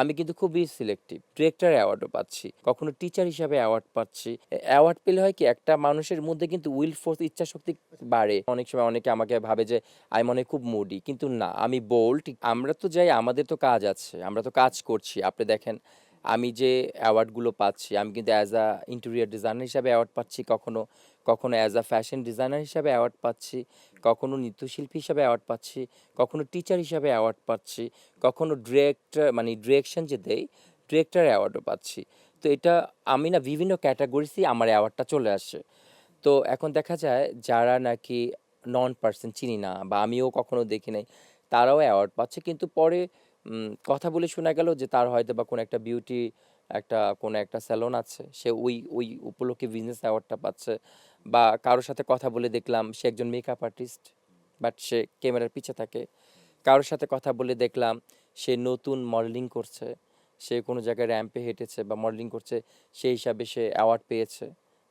আমি কিন্তু খুবই সিলেক্টিভ। ডিরেক্টর অ্যাওয়ার্ডও পাচ্ছি। কখনো টিচার হিসাবে অ্যাওয়ার্ড পাচ্ছি। অ্যাওয়ার্ড পেলে হয় কি একটা মানুষের মধ্যে কিন্তু উইল ফোর্স ইচ্ছাশক্তি বাড়ে। অনেক সময় অনেকে আমাকে ভাবে যে আমি মনে হয় খুব মুডি। কিন্তু না, আমি বোল্ড। আমরা তো যাই, আমাদের তো কাজ আছে। আমরা তো কাজ করছি। আপনি দেখেন আমি যে অ্যাওয়ার্ডগুলো পাচ্ছি, আমি কিন্তু অ্যাজ আ ইন্টেরিয়র ডিজাইনার হিসাবে অ্যাওয়ার্ড পাচ্ছি কখনো, কখনো অ্যাজ আ ফ্যাশন ডিজাইনার হিসাবে অ্যাওয়ার্ড পাচ্ছি, কখনো নৃত্যশিল্পী হিসাবে অ্যাওয়ার্ড পাচ্ছি, কখনো টিচার হিসাবে অ্যাওয়ার্ড পাচ্ছি, কখনো ডিরেক্টর মানে ডিরেকশন যে দেই, ডিরেক্টর অ্যাওয়ার্ডও পাচ্ছি। তো এটা আমি না বিভিন্ন ক্যাটাগরিসই আমার অ্যাওয়ার্ডটা চলে আসে। তো এখন দেখা যায় যারা নাকি নন পার্সন চিনি না বা আমিও কখনো দেখি নাই, তারাও অ্যাওয়ার্ড পাচ্ছে। কিন্তু পরে কথা বলে শোনা গেল যে তার হয়তো বা কোনো একটা বিউটি কোনো একটা স্যালন আছে, সে ওই ওই উপলক্ষে বিজনেস অ্যাওয়ার্ডটা পাচ্ছে। বা কারোর সাথে কথা বলে দেখলাম সে একজন মেকআপ আর্টিস্ট, বাট সে ক্যামেরার পিছে থাকে। কারোর সাথে কথা বলে দেখলাম সে নতুন মডেলিং করছে, সে কোনো জায়গায় র্যাম্পে হেঁটেছে বা মডেলিং করছে, সেই হিসাবে সে অ্যাওয়ার্ড পেয়েছে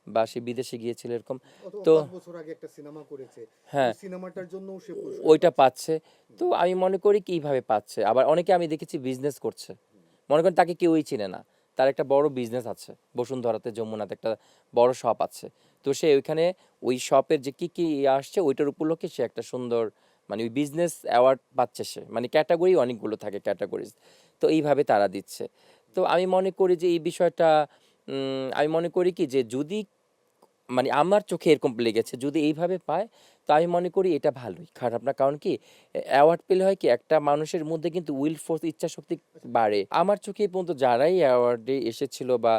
বা সে বিদেশে গিয়েছিল এরকম। অথবা তো ৫ বছর আগে একটা সিনেমা করেছে। ওই হ্যাঁ, সিনেমাটার জন্যও সে পুরস্কার ওইটা পাচ্ছে। পাচ্ছে। তো আমি মনে করি কি এইভাবে পাচ্ছে। আবার অনেকে আমি দেখেছি বিজনেস করছে। মনে করেন তাকে কেউই চিনে না। তার একটা বড় বিজনেস আছে। বসুন্ধরাতে, যমুনাতে একটা বড় শপ আছে। তো সে ওইখানে ওই শপের যে কি আসছে ওইটার উপলক্ষে সে একটা সুন্দর মানে ওই বিজনেস অ্যাওয়ার্ড পাচ্ছে সে। মানে ক্যাটেগরি অনেকগুলো থাকে ক্যাটেগরিজ। তো এইভাবে তারা দিচ্ছে। তো আমি মনে করি যে এই বিষয়টা আমি মনে করি কি যে যদি মানে আমার চোখে এরকম লেগেছে যদি এইভাবে পায়, তো আমি মনে করি এটা ভালোই, খারাপ না। কারণ কি অ্যাওয়ার্ড পেলে হয় কি একটা মানুষের মধ্যে কিন্তু উইল ফোর্স ইচ্ছাশক্তি বাড়ে। আমার চোখে এই পর্যন্ত যারাই অ্যাওয়ার্ডে এসেছিল বা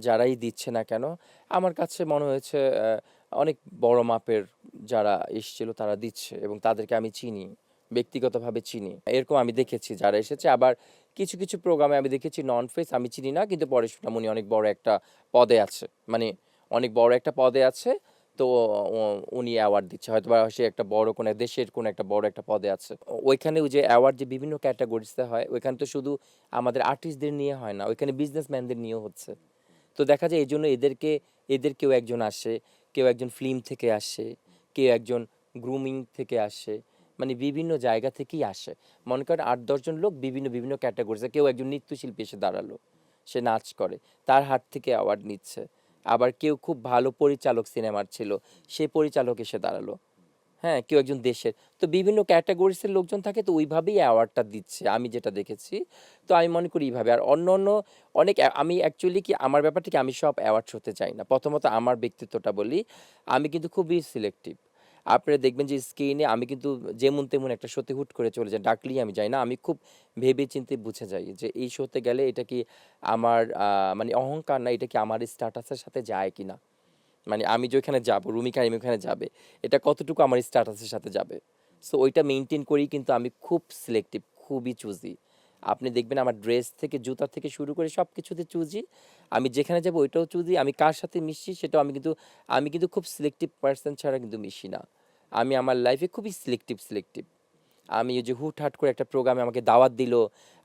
যারাই দিচ্ছে না কেন, আমার কাছে মনে হয়েছে অনেক বড় মাপের যারা এসেছিল তারা দিচ্ছে এবং তাদেরকে আমি চিনি, ব্যক্তিগতভাবে চিনি। এরকম আমি দেখেছি যারা এসেছে। আবার কিছু কিছু প্রোগ্রামে আমি দেখেছি নন ফেস আমি চিনি না, কিন্তু পরে শুনলাম উনি অনেক বড় একটা পদে আছে, মানে অনেক বড় একটা পদে আছে। তো উনি অ্যাওয়ার্ড দিচ্ছে, হয়তো বা সে একটা বড় কোনো দেশের কোনো একটা বড় একটা পদে আছে। ওইখানে ওই যে অ্যাওয়ার্ড যে বিভিন্ন ক্যাটাগরিতে হয়, ওইখানে তো শুধু আমাদের আর্টিস্টদের নিয়ে হয় না, ওইখানে বিজনেসম্যানদের নিয়েও হচ্ছে। তো দেখা যায় এই জন্য এদের কেউ একজন আসে, কেউ একজন ফিল্ম থেকে আসে, কেউ একজন গ্রুমিং থেকে আসে, মানে বিভিন্ন জায়গা থেকেই আসে। মনে করেন ৮-১০ জন লোক বিভিন্ন বিভিন্ন ক্যাটাগরিতে, কেউ একজন নৃত্যশিল্পী এসে দাঁড়ালো, সে নাচ করে, তার হাত থেকে অ্যাওয়ার্ড নিচ্ছে। আবার কেউ খুব ভালো পরিচালক সিনেমার ছিল, সে পরিচালক এসে দাঁড়ালো। হ্যাঁ, কেউ একজন দেশের। তো বিভিন্ন ক্যাটাগরিসের লোকজন থাকে, তো ওইভাবেই অ্যাওয়ার্ডটা দিচ্ছে আমি যেটা দেখেছি। তো আমি মনে করি এইভাবে। আর অন্য অনেক আমি অ্যাকচুয়ালি কি আমার ব্যাপারটা কি, আমি সব অ্যাওয়ার্ড শোতে চাই না। প্রথমত আমার ব্যক্তিত্বটা বলি, আমি কিন্তু খুবই সিলেক্টিভ। আপনারা দেখবেন যে স্ক্রিনে আমি কিন্তু যেমন তেমন একটা শোতে হুট করে চলে যাই, ডাকলেই আমি যাই না। আমি খুব ভেবে চিন্তে বুঝে যাই যে এই শোতে গেলে এটা কি আমার মানে অহংকার না, এটা কি আমার স্ট্যাটাসের সাথে যায় কিনা। মানে আমি যে ওইখানে যাবো, রুমিকা রিমি ওখানে যাবে, এটা কতটুকু আমার স্ট্যাটাসের সাথে যাবে। সো ওইটা মেনটেন করেই কিন্তু আমি খুব সিলেক্টিভ, খুবই চুজি। আপনি দেখবেন আমার ড্রেস থেকে জুতা থেকে শুরু করে সব কিছুতে চুজি। আমি যেখানে যাবো ওইটাও চুজি। আমি কার সাথে মিশি সেটাও আমি কিন্তু খুব সিলেক্টিভ পার্সন ছাড়া কিন্তু মিশি না। আমি আমার লাইফে খুবই সিলেক্টিভ। আমি ওই যে হুটহাট করে একটা প্রোগ্রামে আমাকে দাওয়াত দিল,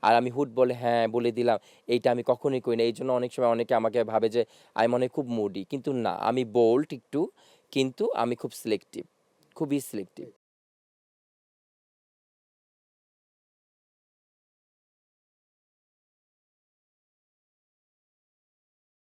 আর আমি হুট বলে হ্যাঁ বলে দিলাম, এইটা আমি কখনোই করি না। এই জন্য অনেক সময় অনেকে আমাকে ভাবে যে আমি মনে হয় খুব মুডি। কিন্তু না, আমি বোল্ড একটু, কিন্তু আমি খুব সিলেক্টিভ, খুবই সিলেক্টিভ।